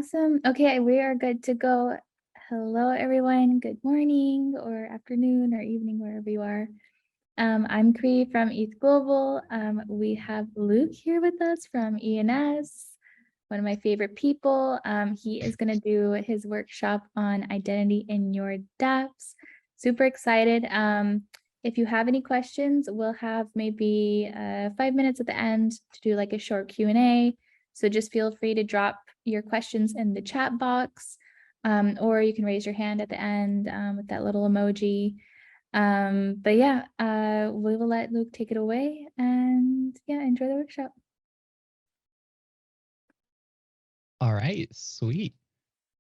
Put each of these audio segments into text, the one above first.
Awesome. Okay, we are good to go. Hello, everyone. Good morning or afternoon or evening, wherever you are. I'm Cree from ETH Global. We have Luke here with us from ENS, one of my favorite people. He is going to do his workshop on identity in your dApps. Super excited. If you have any questions, we'll have maybe 5 minutes at the end to do like a short Q&A. So just feel free to drop your questions in the chat box, or you can raise your hand at the end with that little emoji. But yeah, we will let Luke take it away and yeah, enjoy the workshop. All right, sweet.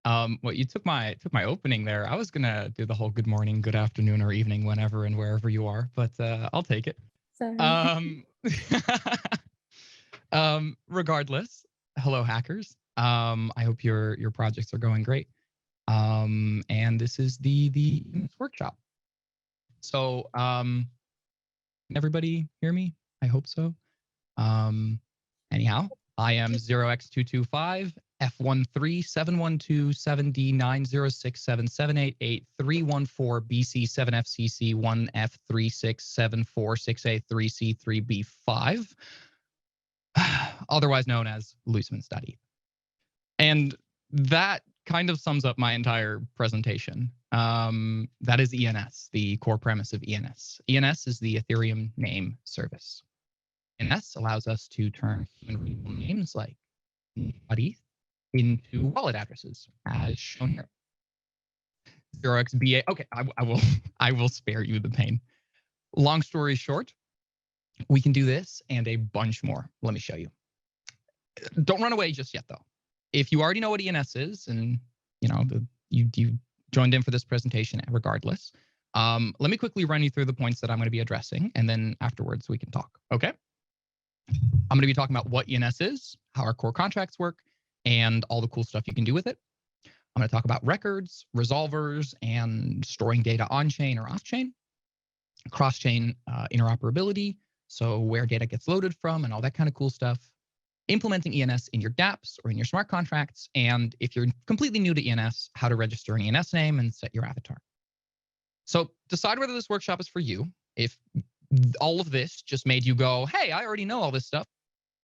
Well, you took my opening there. I was gonna do the whole good morning, good afternoon, or evening, whenever and wherever you are, but I'll take it. Sorry. Regardless, hello hackers. I hope your projects are going great. And this is the workshop. So can everybody hear me? I hope so. Anyhow, I am 0x225 F137127D90677883147BC7FCC1F36746A3C3B5, otherwise known as Loosmans.eth. And that kind of sums up my entire presentation. That is ENS, the core premise of ENS. ENS is the Ethereum name service. ENS allows us to turn human readable names like ETH into wallet addresses, as shown here. 0xBA. Okay, I will spare you the pain. Long story short, we can do this and a bunch more. Let me show you. Don't run away just yet, though. If you already know what ENS is, and you know you joined in for this presentation regardless, let me quickly run you through the points that I'm going to be addressing, and then afterwards we can talk. Okay. I'm going to be talking about what ENS is, how our core contracts work, and all the cool stuff you can do with it. I'm going to talk about records, resolvers, and storing data on-chain or off-chain, cross-chain interoperability, so where data gets loaded from and all that kind of cool stuff, implementing ENS in your dApps or in your smart contracts, and if you're completely new to ENS, how to register an ENS name and set your avatar. So decide whether this workshop is for you. If all of this just made you go, hey, I already know all this stuff,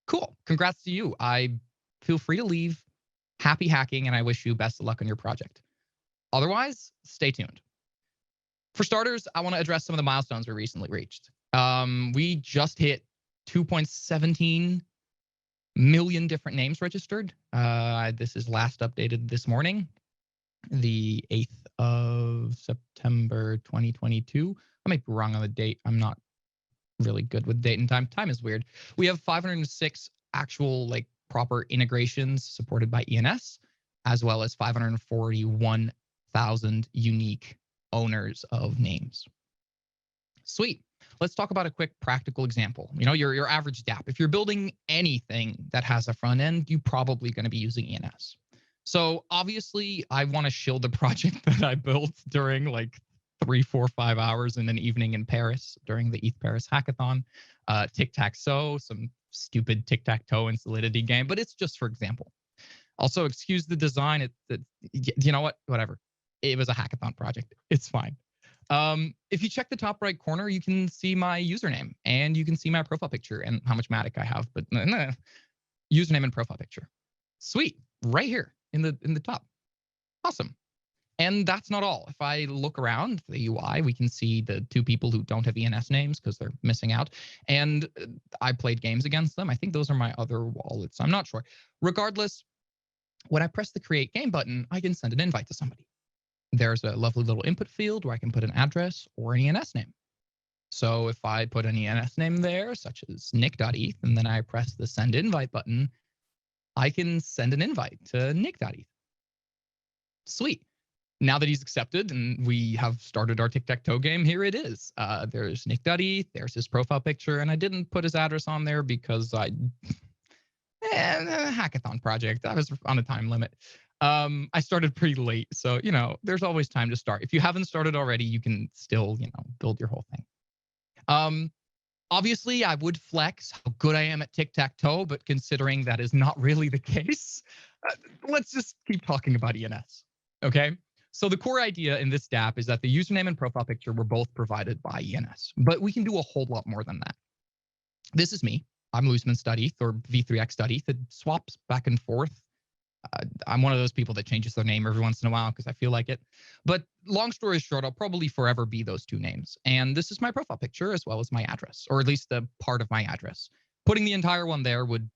cool, congrats to you. I feel free to leave. Happy hacking, and I wish you best of luck on your project. Otherwise, stay tuned. For starters, I want to address some of the milestones we recently reached. We just hit 2.17 million different names registered. This is last updated this morning, the 8th of September 2022. I might be wrong on the date. I'm not really good with date and time. Time is weird. We have 506 actual proper integrations supported by ENS, as well as 541,000 unique owners of names. Sweet. Let's talk about a quick practical example. You know, your average dApp. If you're building anything that has a front end, you're probably going to be using ENS. So obviously, I want to shield the project that I built during 3, 4, 5 hours in an evening in Paris during the ETH Paris hackathon. Tic-tac-toe, some stupid tic-tac-toe and Solidity game, but it's just for example. Also, excuse the design. You know what? Whatever. It was a hackathon project. It's fine. If you check the top right corner, you can see my username and you can see my profile picture and how much Matic I have, but username and profile picture. Sweet. Right here in the top. Awesome. And that's not all. If I look around the UI, we can see the 2 people who don't have ENS names because they're missing out. And I played games against them. I think those are my other wallets. I'm not sure. Regardless, when I press the create game button, I can send an invite to somebody. There's a lovely little input field where I can put an address or an ENS name. So if I put an ENS name there, such as nick.eth, and then I press the send invite button, I can send an invite to nick.eth. Sweet. Now that he's accepted and we have started our tic-tac-toe game, here it is. There's nick.eth, there's his profile picture, and I didn't put his address on there because hackathon project, I was on a time limit. I started pretty late, so, you know, there's always time to start. If you haven't started already, you can still, you know, build your whole thing. Obviously, I would flex how good I am at tic-tac-toe, but considering that is not really the case, let's just keep talking about ENS, okay? So the core idea in this dApp is that the username and profile picture were both provided by ENS, but we can do a whole lot more than that. This is me. I'm Luisman Studith, or V3X Studith. It swaps back and forth. I'm one of those people that changes their name every once in a while because I feel like it. But long story short, I'll probably forever be those two names. And this is my profile picture as well as my address, or at least the part of my address. Putting the entire one there would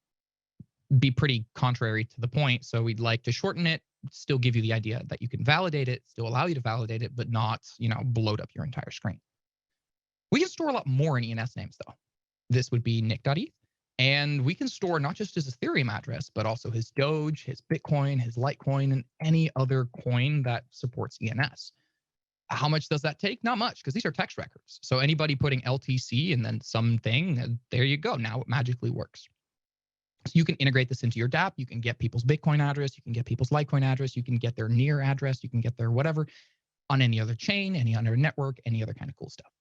be pretty contrary to the point. So we'd like to shorten it, still give you the idea that you can validate it, still allow you to validate it, but not, bloat up your entire screen. We can store a lot more in ENS names though. This would be nick.eth. And we can store not just his Ethereum address, but also his Doge, his Bitcoin, his Litecoin, and any other coin that supports ENS. How much does that take? Not much, because these are text records. So anybody putting LTC and then something, there you go. Now it magically works. So you can integrate this into your dApp. You can get people's Bitcoin address. You can get people's Litecoin address. You can get their near address. You can get their whatever on any other chain, any other network, any other kind of cool stuff.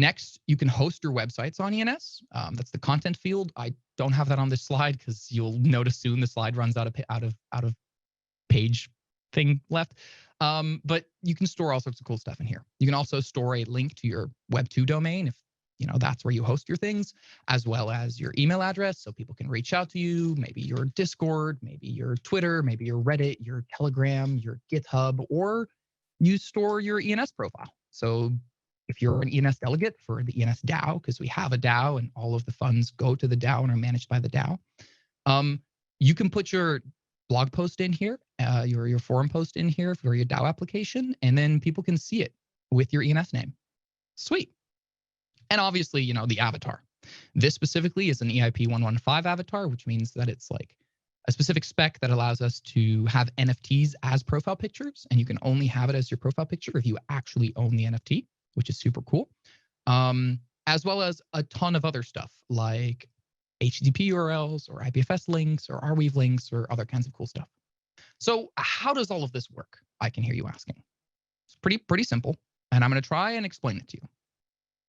Next, you can host your websites on ENS. That's the content field. I don't have that on this slide because you'll notice soon the slide runs out of page thing left. But you can store all sorts of cool stuff in here. You can also store a link to your Web2 domain if that's where you host your things, as well as your email address so people can reach out to you, maybe your Discord, maybe your Twitter, maybe your Reddit, your Telegram, your GitHub, or you store your ENS profile. So if you're an ENS delegate for the ENS DAO, because we have a DAO and all of the funds go to the DAO and are managed by the DAO, you can put your blog post in here, your forum post in here for your DAO application, and then people can see it with your ENS name. Sweet. And obviously, the avatar. This specifically is an EIP 115 avatar, which means that it's like a specific spec that allows us to have NFTs as profile pictures, and you can only have it as your profile picture if you actually own the NFT, which is super cool, as well as a ton of other stuff like HTTP URLs or IPFS links or Arweave links or other kinds of cool stuff. So how does all of this work? I can hear you asking. It's pretty simple, and I'm going to try and explain it to you.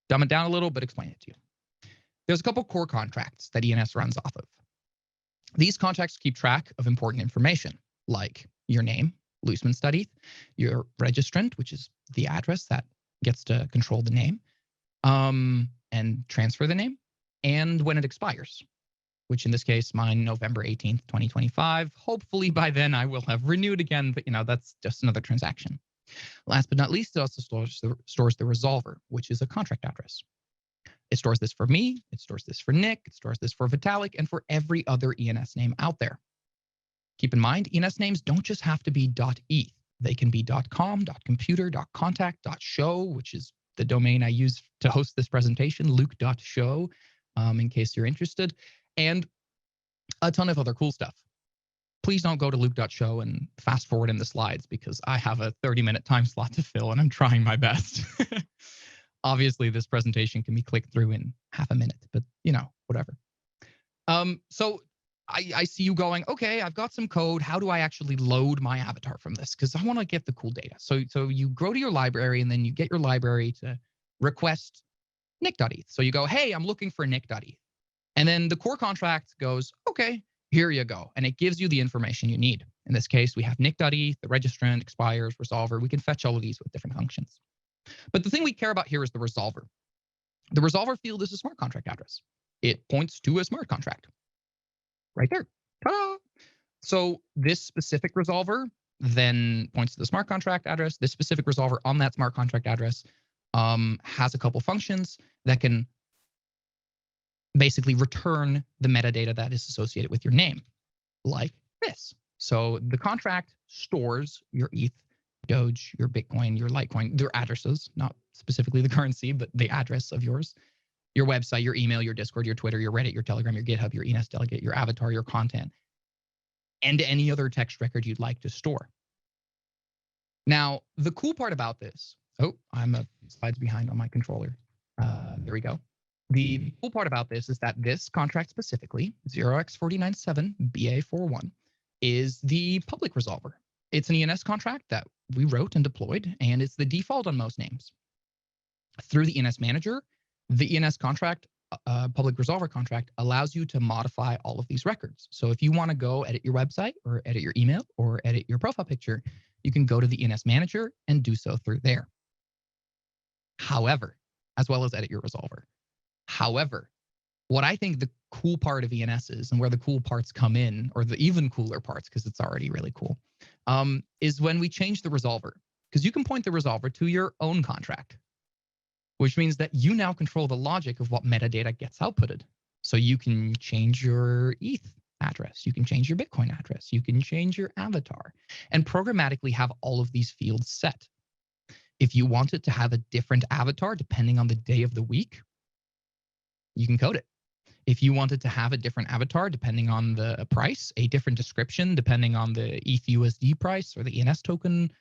Dumb it down a little, but explain it to you. There's a couple core contracts that ENS runs off of. These contracts keep track of important information like your name, Luisman Studith, your registrant, which is the address that gets to control the name and transfer the name, and when it expires, which in this case, mine, November 18th, 2025. Hopefully by then I will have renewed again, but that's just another transaction. Last but not least, it also stores the resolver, which is a contract address. It stores this for me, it stores this for Nick, it stores this for Vitalik, and for every other ENS name out there. Keep in mind, ENS names don't just have to be .eth. They can be .com, .computer, .contact, .show, which is the domain I use to host this presentation, luke.show, in case you're interested, and a ton of other cool stuff. Please don't go to luke.show and fast forward in the slides because I have a 30-minute time slot to fill and I'm trying my best. Obviously, this presentation can be clicked through in half a minute, but whatever. So I see you going, okay, I've got some code. How do I actually load my avatar from this? Because I want to get the cool data. So you go to your library and then you get your library to request nick.eth. So you go, hey, I'm looking for nick.eth. And then the core contract goes, okay, here you go. And it gives you the information you need. In this case, we have nick.eth, the registrant, expires, resolver. We can fetch all of these with different functions. But the thing we care about here is the resolver. The resolver field is a smart contract address. It points to a smart contract. Right there. Ta-da! So this specific resolver then points to the smart contract address. This specific resolver on that smart contract address has a couple functions that can basically return the metadata that is associated with your name, like this. So the contract stores your ETH, Doge, your Bitcoin, your Litecoin, their addresses, not specifically the currency, but the address of yours, your website, your email, your Discord, your Twitter, your Reddit, your Telegram, your GitHub, your ENS delegate, your avatar, your content, and any other text record you'd like to store. Now, the cool part about this, I'm a slides behind on my controller. There we go. The cool part about this is that this contract specifically, 0x497BA41, is the public resolver. It's an ENS contract that we wrote and deployed, and it's the default on most names. Through the ENS manager, the ENS contract public resolver contract allows you to modify all of these records. So if you want to go edit your website or edit your email or edit your profile picture, you can go to the ENS manager and do so through there. However, as well as edit your resolver. However, what I think the cool part of ENS is, and where the cool parts come in, or the even cooler parts, because it's already really cool, is when we change the resolver. Because you can point the resolver to your own contract, which means that you now control the logic of what metadata gets outputted. So you can change your ETH address, you can change your Bitcoin address, you can change your avatar, and programmatically have all of these fields set. If you want it to have a different avatar depending on the day of the week, you can code it. If you wanted to have a different avatar depending on the price, a different description depending on the ETHUSD price or the ENS token,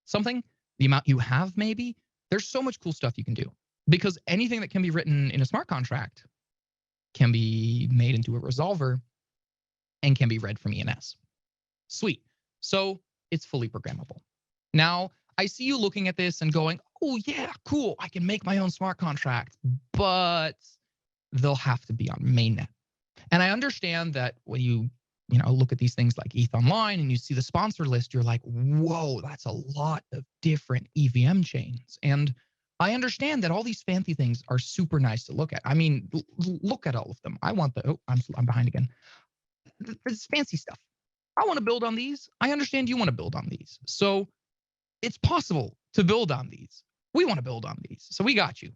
something, the amount you have maybe, there's so much cool stuff you can do. Because anything that can be written in a smart contract can be made into a resolver and can be read from ENS. Sweet. So it's fully programmable. Now, I see you looking at this and going, oh yeah, cool, I can make my own smart contract, but they'll have to be on mainnet. And I understand that when you look at these things like ETHOnline and you see the sponsor list, you're like, whoa, that's a lot of different EVM chains. And I understand that all these fancy things are super nice to look at. I mean, look at all of them. I want the, oh, I'm behind again. This fancy stuff. I want to build on these. I understand you want to build on these. So it's possible to build on these. We want to build on these. So we got you.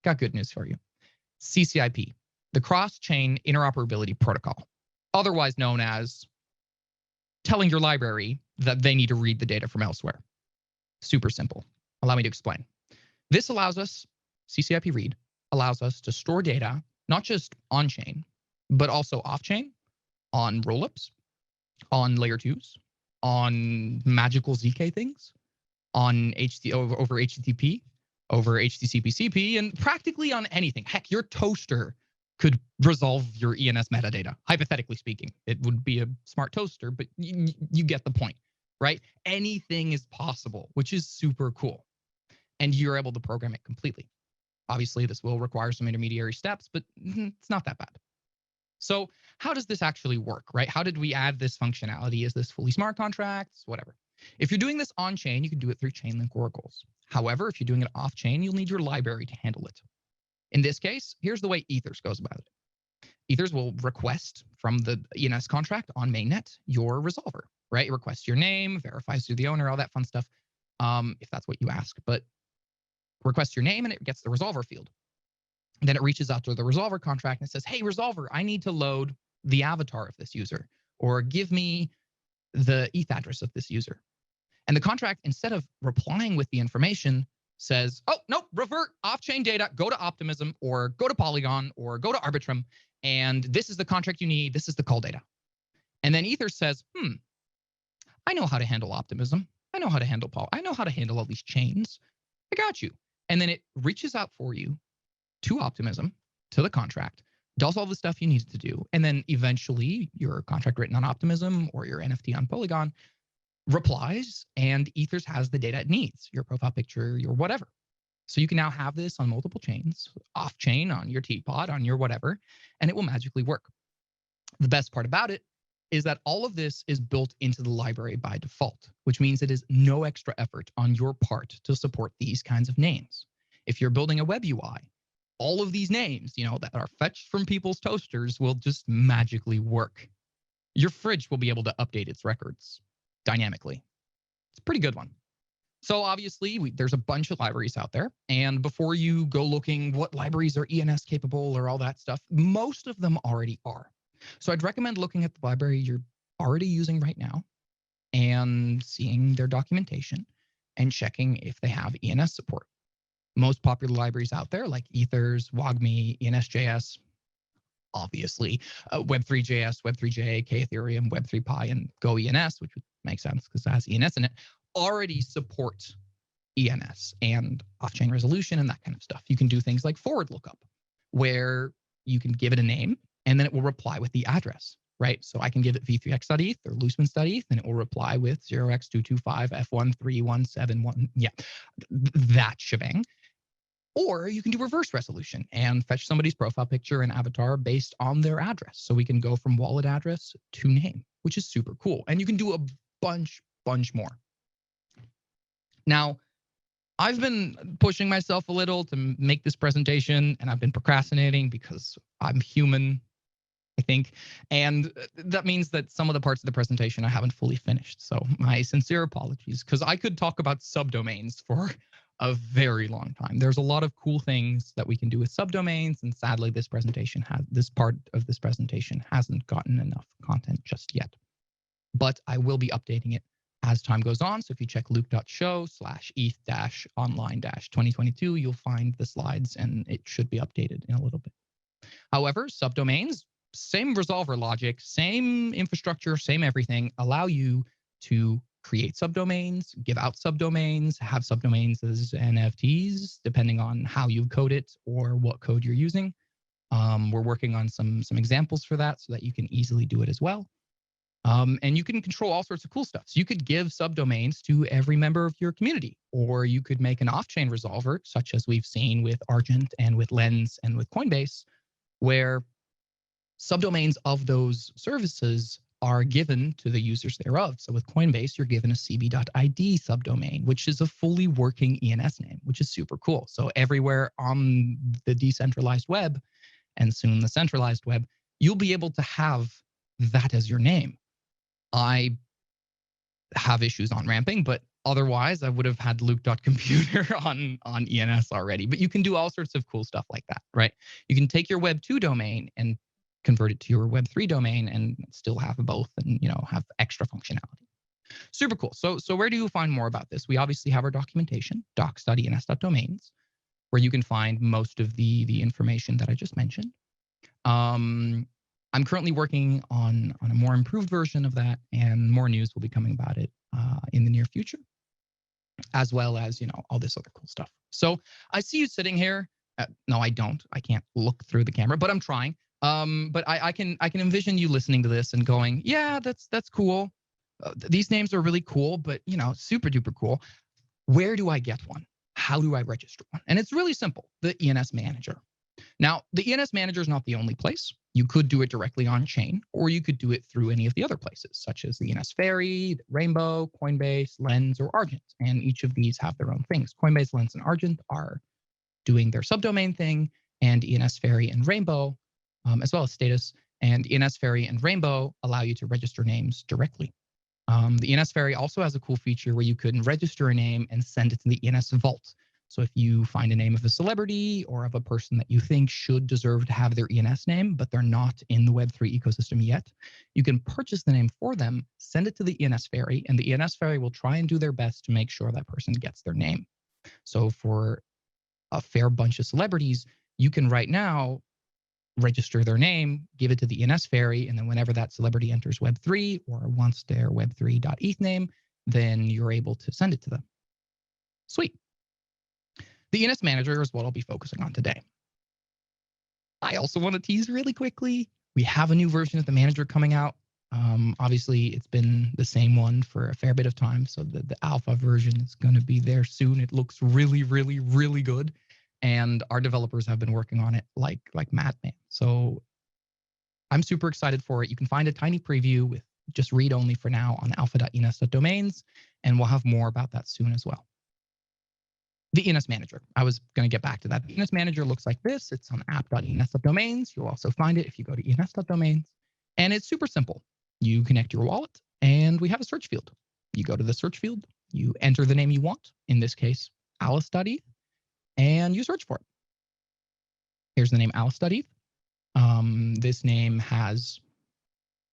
Got good news for you. CCIP, the Cross-Chain Interoperability Protocol, otherwise known as telling your library that they need to read the data from elsewhere. Super simple. Allow me to explain. This allows us, CCIP read, allows us to store data, not just on-chain, but also off-chain, on rollups, on layer 2s, on magical ZK things, on over HTTP, over HTTP/CP, and practically on anything. Heck, your toaster could resolve your ENS metadata, hypothetically speaking. It would be a smart toaster, but you get the point, right? Anything is possible, which is super cool. And you're able to program it completely. Obviously, this will require some intermediary steps, but it's not that bad. So how does this actually work, right? How did we add this functionality? Is this fully smart contracts? Whatever. If you're doing this on-chain, you can do it through Chainlink oracles. However, if you're doing it off-chain, you'll need your library to handle it. In this case, here's the way Ethers goes about it. Ethers will request from the ENS contract on mainnet your resolver, right? It requests your name, verifies you're the owner, all that fun stuff, if that's what you ask. But requests your name and it gets the resolver field. And then it reaches out to the resolver contract and says, hey, resolver, I need to load the avatar of this user, or give me the ETH address of this user. And the contract, instead of replying with the information, says, oh, no, revert off-chain data, go to Optimism, or go to Polygon, or go to Arbitrum, and this is the contract you need, this is the call data. And then Ether says, I know how to handle Optimism, I know how to handle Paul, I know how to handle all these chains, I got you. And then it reaches out for you to Optimism, to the contract, does all the stuff you need to do, and then eventually your contract written on Optimism or your NFT on Polygon replies, and Ethers has the data it needs, your profile picture, your whatever. So you can now have this on multiple chains, off-chain, on your teapot, on your whatever, and it will magically work. The best part about it is that all of this is built into the library by default, which means it is no extra effort on your part to support these kinds of names. If you're building a web UI, all of these names, that are fetched from people's toasters will just magically work. Your fridge will be able to update its records dynamically. It's a pretty good one. So obviously, there's a bunch of libraries out there. And before you go looking what libraries are ENS capable or all that stuff, most of them already are. So I'd recommend looking at the library you're already using right now and seeing their documentation and checking if they have ENS support. Most popular libraries out there like Ethers, WAGMI, ENS.js, obviously, Web3.js, Web3.j, K-Ethereum, Web3.py, and Go ENS, which would make sense because it has ENS in it, already support ENS and off-chain resolution and that kind of stuff. You can do things like forward lookup, where you can give it a name and then it will reply with the address, right? So I can give it v3x.eth or loosemans.eth and it will reply with 0x225f13171. Yeah, that shebang. Or you can do reverse resolution and fetch somebody's profile picture and avatar based on their address. So we can go from wallet address to name, which is super cool. And you can do a bunch more. Now, I've been pushing myself a little to make this presentation, and I've been procrastinating because I'm human, I think. And that means that some of the parts of the presentation I haven't fully finished. So my sincere apologies, because I could talk about subdomains for a very long time. There's a lot of cool things that we can do with subdomains, and sadly, this part of this presentation hasn't gotten enough content just yet. But I will be updating it as time goes on. So if you check luke.show/eth-online-2022, you'll find the slides, and it should be updated in a little bit. However, subdomains, same resolver logic, same infrastructure, same everything, allow you to create subdomains, give out subdomains, have subdomains as NFTs, depending on how you code it or what code you're using. We're working on some examples for that so that you can easily do it as well. And you can control all sorts of cool stuff. So you could give subdomains to every member of your community, or you could make an off-chain resolver, such as we've seen with Argent and with Lens and with Coinbase, where subdomains of those services are given to the users thereof. So with Coinbase, you're given a cb.id subdomain, which is a fully working ENS name, which is super cool. So everywhere on the decentralized web, and soon the centralized web, you'll be able to have that as your name. I have issues on ramping, but otherwise I would have had luke.computer on ENS already. But you can do all sorts of cool stuff like that, right? You can take your Web 2 domain and convert it to your Web 3 domain and still have both, and have extra functionality. Super cool. So where do you find more about this? We obviously have our documentation, docs.ens.domains, where you can find most of the information that I just mentioned. I'm currently working on a more improved version of that, and more news will be coming about it in the near future, as well as, all this other cool stuff. So I see you sitting here. No, I don't. I can't look through the camera, but I'm trying. But I can envision you listening to this and going, yeah, that's cool. These names are really cool, but super duper cool. Where do I get one? How do I register one? And it's really simple, the ENS Manager. Now, the ENS Manager is not the only place. You could do it directly on chain, or you could do it through any of the other places, such as the ENS Ferry, Rainbow, Coinbase, Lens, or Argent. And each of these have their own things. Coinbase, Lens, and Argent are doing their subdomain thing, and ENS Ferry and Rainbow, as well as Status, and ENS Ferry and Rainbow allow you to register names directly. The ENS Ferry also has a cool feature where you can register a name and send it to the ENS Vault. So if you find a name of a celebrity or of a person that you think should deserve to have their ENS name, but they're not in the Web3 ecosystem yet, you can purchase the name for them, send it to the ENS Ferry, and the ENS Ferry will try and do their best to make sure that person gets their name. So for a fair bunch of celebrities, you can right now register their name, give it to the ENS Ferry, and then whenever that celebrity enters Web3 or wants their Web3.eth name, then you're able to send it to them. Sweet. The ENS Manager is what I'll be focusing on today. I also want to tease really quickly. We have a new version of the manager coming out. Obviously, it's been the same one for a fair bit of time, so the alpha version is going to be there soon. It looks really, really, really good, and our developers have been working on it like madman. So I'm super excited for it. You can find a tiny preview with just read only for now on alpha.ens.domains, and we'll have more about that soon as well. The ENS Manager. I was going to get back to that. The ENS Manager looks like this. It's on app.ens.domains. You'll also find it if you go to ens.domains. And it's super simple. You connect your wallet, and we have a search field. You go to the search field, you enter the name you want, in this case, alice.eth, and you search for it. Here's the name alice.eth. This name has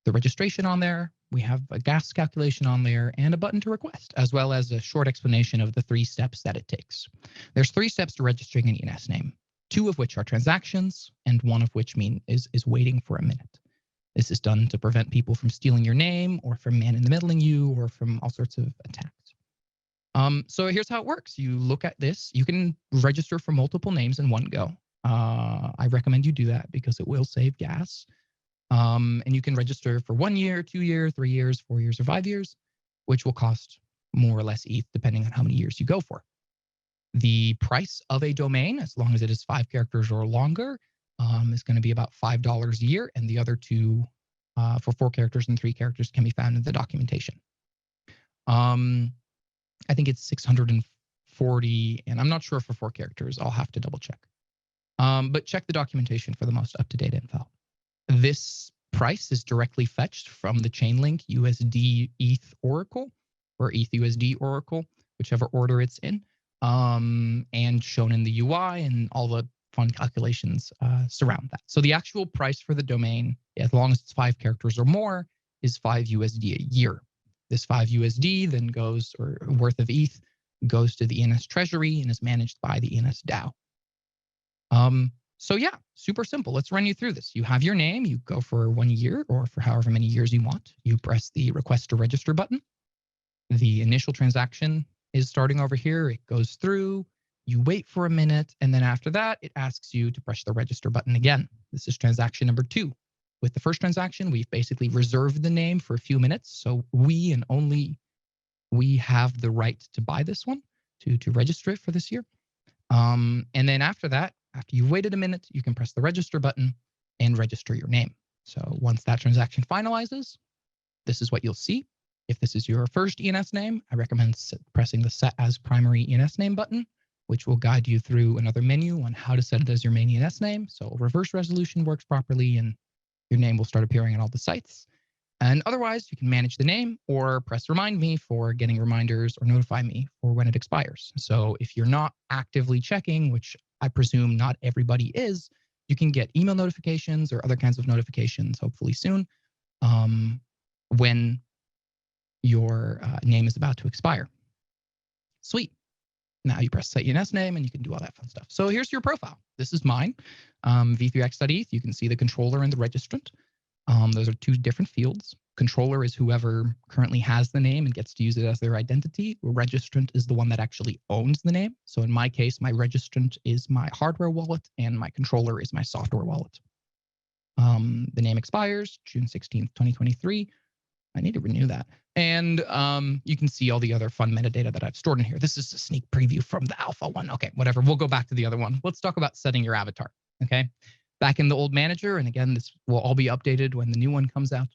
the registration on there. We have a gas calculation on there and a button to request, as well as a short explanation of the 3 steps that it takes. There's 3 steps to registering an ENS name, 2 of which are transactions, and 1 of which is waiting for a minute. This is done to prevent people from stealing your name, or from man-in-the-middling you, or from all sorts of attacks. So here's how it works. You look at this. You can register for multiple names in one go. I recommend you do that because it will save gas. And you can register for 1 year, 2 years, 3 years, 4 years, or 5 years, which will cost more or less ETH depending on how many years you go for. The price of a domain, as long as it is 5 characters or longer, is going to be about $5 a year, and the other two for 4 characters and 3 characters can be found in the documentation. I think it's 640, and I'm not sure for 4 characters. I'll have to double check. But check the documentation for the most up-to-date info. This price is directly fetched from the Chainlink USD ETH Oracle, or ETH USD Oracle, whichever order it's in, and shown in the UI, and all the fun calculations surround that. So the actual price for the domain, as long as it's 5 characters or more, is 5 USD a year. This 5 USD then goes, or worth of ETH, goes to the ENS treasury and is managed by the ENS DAO. So yeah, super simple. Let's run you through this. You have your name, you go for 1 year or for however many years you want. You press the request to register button. The initial transaction is starting over here. It goes through, you wait for a minute, and then after that, it asks you to press the register button again. This is transaction number 2. With the first transaction, we've basically reserved the name for a few minutes, so we and only we have the right to buy this one, to register it for this year. And then after that, after you've waited a minute, you can press the register button and register your name. So once that transaction finalizes, this is what you'll see. If this is your first ENS name, I recommend pressing the Set as Primary ENS Name button, which will guide you through another menu on how to set it as your main ENS name. So reverse resolution works properly and your name will start appearing on all the sites. And otherwise, you can manage the name or press Remind Me for getting reminders or Notify Me for when it expires. So if you're not actively checking, which I presume not everybody is, you can get email notifications or other kinds of notifications, hopefully soon, when your name is about to expire. Sweet. Now you press Set ENS Name and you can do all that fun stuff. So here's your profile. This is mine, v3x.eth. You can see the controller and the registrant. Those are 2 different fields. Controller is whoever currently has the name and gets to use it as their identity. Registrant is the one that actually owns the name. So in my case, my registrant is my hardware wallet and my controller is my software wallet. The name expires June 16th, 2023. I need to renew that. And you can see all the other fun metadata that I've stored in here. This is a sneak preview from the alpha one. Okay, whatever. We'll go back to the other one. Let's talk about setting your avatar. Okay. Back in the old manager, and again, this will all be updated when the new one comes out.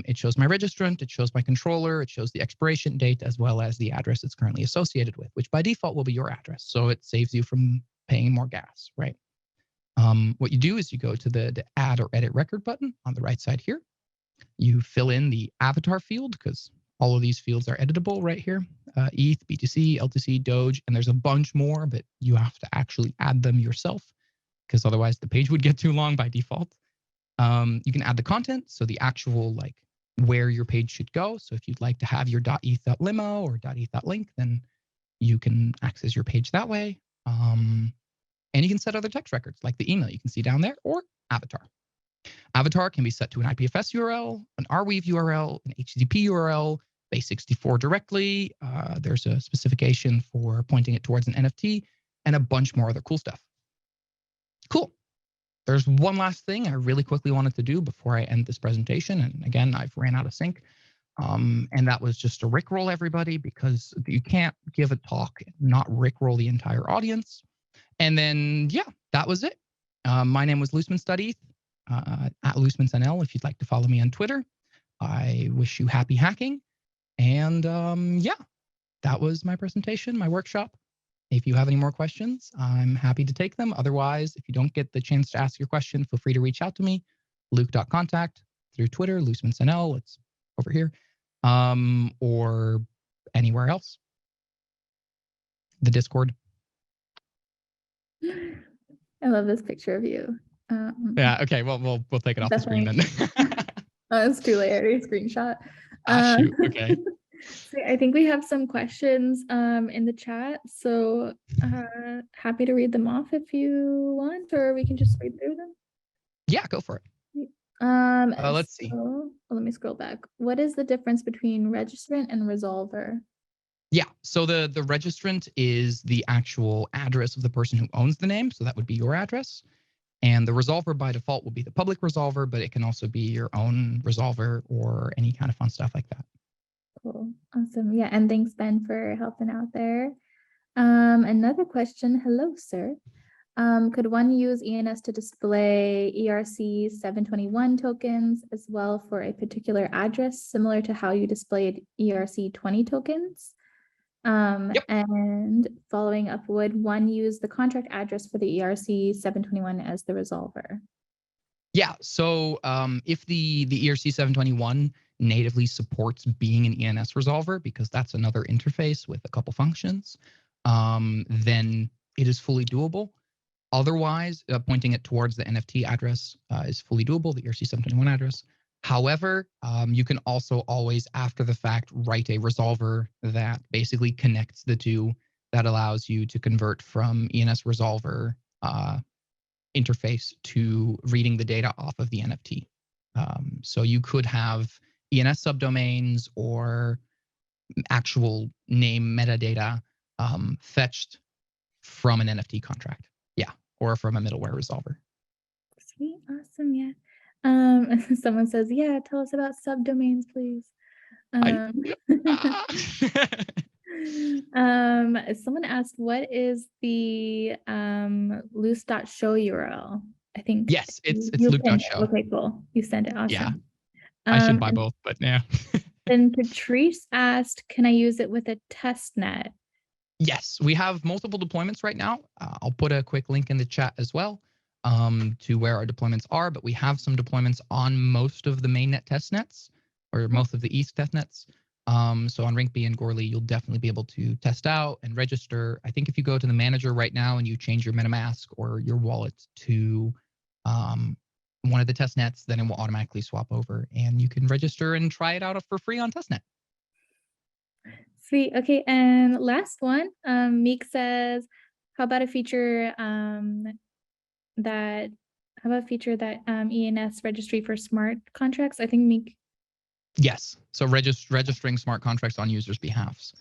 It shows my registrant, it shows my controller, it shows the expiration date, as well as the address it's currently associated with, which by default will be your address. So it saves you from paying more gas, right? What you do is you go to the Add or Edit Record button on the right side here. You fill in the avatar field because all of these fields are editable right here. ETH, BTC, LTC, Doge, and there's a bunch more, but you have to actually add them yourself because otherwise the page would get too long by default. You can add the content, so the actual like where your page should go. So if you'd like to have your .eth.limo or .eth.link, then you can access your page that way. And you can set other text records like the email you can see down there or avatar. Avatar can be set to an IPFS URL, an Arweave URL, an HTTP URL, base64 directly. There's a specification for pointing it towards an NFT and a bunch more other cool stuff. Cool. There's one last thing I really quickly wanted to do before I end this presentation. And again, I've ran out of sync. And that was just to Rickroll everybody because you can't give a talk and not Rickroll the entire audience. And then, yeah, that was it. My name was Loosman.eth, at Looseman'sNL if you'd like to follow me on Twitter. I wish you happy hacking. And yeah, that was my presentation, my workshop. If you have any more questions, I'm happy to take them. Otherwise, if you don't get the chance to ask your question, feel free to reach out to me, luke.contact through Twitter, Loosman'sNL, it's over here, or anywhere else. The Discord. I love this picture of you. Yeah, okay, well, we'll take it off the screen then. Oh, it's too late, I already screenshot. Shoot, okay. So I think we have some questions in the chat, so happy to read them off if you want, or we can just read through them. Yeah, go for it. Let's see. Let me scroll back. What is the difference between registrant and resolver? Yeah, so the registrant is the actual address of the person who owns the name, so that would be your address. And the resolver by default will be the public resolver, but it can also be your own resolver or any kind of fun stuff like that. Cool, awesome. Yeah, and thanks Ben for helping out there. Another question. Hello, sir. Could one use ENS to display ERC 721 tokens as well for a particular address, similar to how you displayed ERC 20 tokens? Yep. And following up, would one use the contract address for the ERC 721 as the resolver? Yeah. So if the ERC 721 natively supports being an ENS resolver, because that's another interface with a couple functions, then it is fully doable. Otherwise, pointing it towards the NFT address is fully doable, the ERC 721 address. However, you can also always, after the fact, write a resolver that basically connects the two, that allows you to convert from ENS resolver interface to reading the data off of the NFT. So you could have ENS subdomains or actual name metadata fetched from an NFT contract. Yeah, or from a middleware resolver. Sweet, awesome, yeah. Someone says, yeah, tell us about subdomains, please. Someone asked, what is the loose.show URL? I think Yes, it's you pinned it. Luc.show. Okay, cool. You sent it. Awesome. Yeah, I should buy both, but yeah. Then Patrice asked, can I use it with a test net? Yes, we have multiple deployments right now. I'll put a quick link in the chat as well to where our deployments are, but we have some deployments on most of the mainnet testnets or most of the East testnets. So on Rinkeby and Goerli, you'll definitely be able to test out and register. I think if you go to the manager right now and you change your MetaMask or your wallet to one of the testnets, then it will automatically swap over and you can register and try it out for free on testnet. Sweet. Okay, and last one. Meek says, how about a feature that ENS registry for smart contracts? I think Meek. Yes. So registering smart contracts on users' behalfs.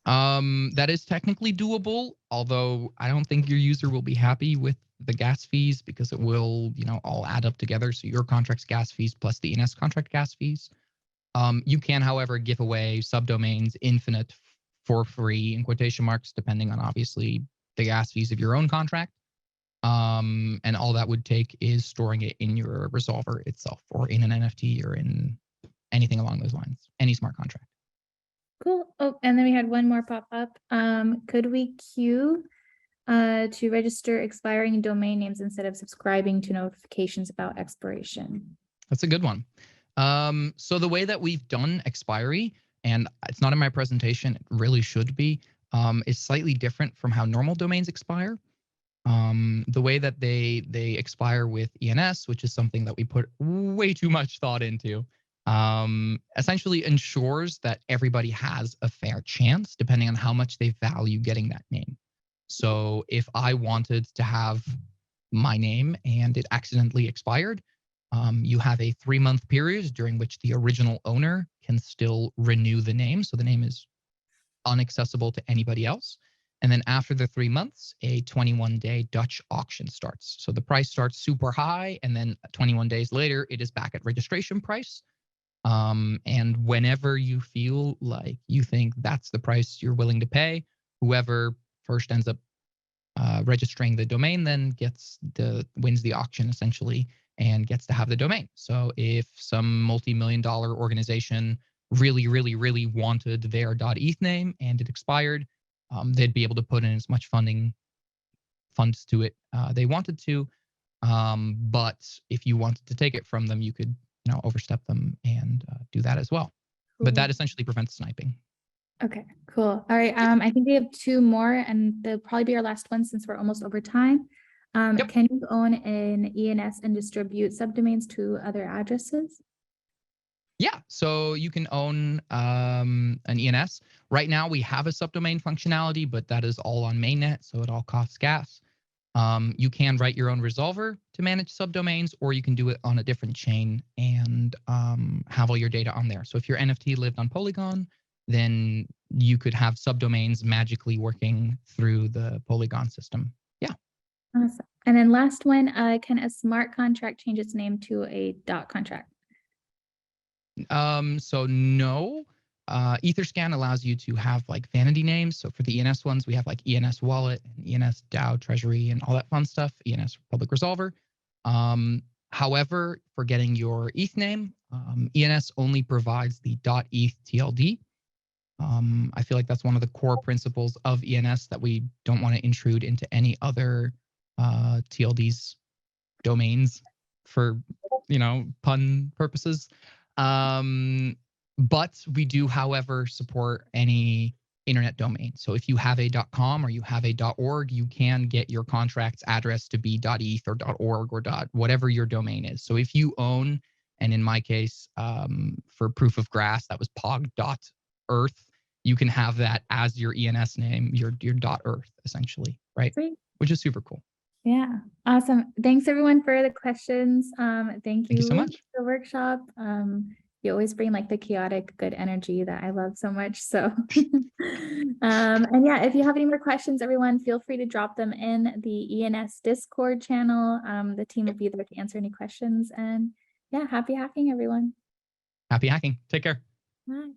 That is technically doable, although I don't think your user will be happy with the gas fees because it will, all add up together. So your contract's gas fees plus the ENS contract gas fees. You can, however, give away subdomains infinite for free in quotation marks, depending on obviously the gas fees of your own contract. And all that would take is storing it in your resolver itself or in an NFT or in anything along those lines, any smart contract. Cool. Oh, and then we had one more pop up. Could we queue to register expiring domain names instead of subscribing to notifications about expiration? That's a good one. So the way that we've done expiry, and it's not in my presentation, it really should be, is slightly different from how normal domains expire. The way that they expire with ENS, which is something that we put way too much thought into, essentially ensures that everybody has a fair chance depending on how much they value getting that name. So if I wanted to have my name and it accidentally expired, you have a 3-month period during which the original owner can still renew the name. So the name is inaccessible to anybody else. And then after the 3 months, a 21-day Dutch auction starts. So the price starts super high, and then 21 days later, it is back at registration price. And whenever you feel like you think that's the price you're willing to pay, whoever first ends up registering the domain then wins the auction essentially and gets to have the domain. So if some multi-million-dollar organization really, really, really wanted their .eth name and it expired, they'd be able to put in as much funds to it they wanted to. But if you wanted to take it from them, you could overstep them and do that as well. Cool. But that essentially prevents sniping. Okay, cool. All right. I think we have 2 more, and they'll probably be our last one since we're almost over time. Yep. Can you own an ENS and distribute subdomains to other addresses? Yeah, so you can own an ENS. Right now, we have a subdomain functionality, but that is all on mainnet, so it all costs gas. You can write your own resolver to manage subdomains, or you can do it on a different chain and have all your data on there. So if your NFT lived on Polygon, then you could have subdomains magically working through the Polygon system. Yeah. Awesome. And then last one, can a smart contract change its name to a dot contract? So no, Etherscan allows you to have like vanity names. So for the ENS ones, we have like ENS Wallet and ENS DAO Treasury and all that fun stuff, ENS Public Resolver. However, for getting your ETH name, ENS only provides the .eth TLD. I feel like that's one of the core principles of ENS, that we don't want to intrude into any other TLDs domains for, pun purposes. But we do, however, support any internet domain. So if you have a .com or you have a .org, you can get your contract's address to be .eth or .org or whatever your domain is. So if you own, and in my case, for proof of grass, that was pog.earth, you can have that as your ENS name, your .earth, essentially, right? Great. Which is super cool. Yeah, awesome. Thanks everyone for the questions. Thank you so much. for the workshop. You always bring like the chaotic good energy that I love so much. So, and yeah, if you have any more questions, everyone, feel free to drop them in the ENS Discord channel. The team will be there to answer any questions. And yeah, happy hacking, everyone. Happy hacking. Take care. Bye.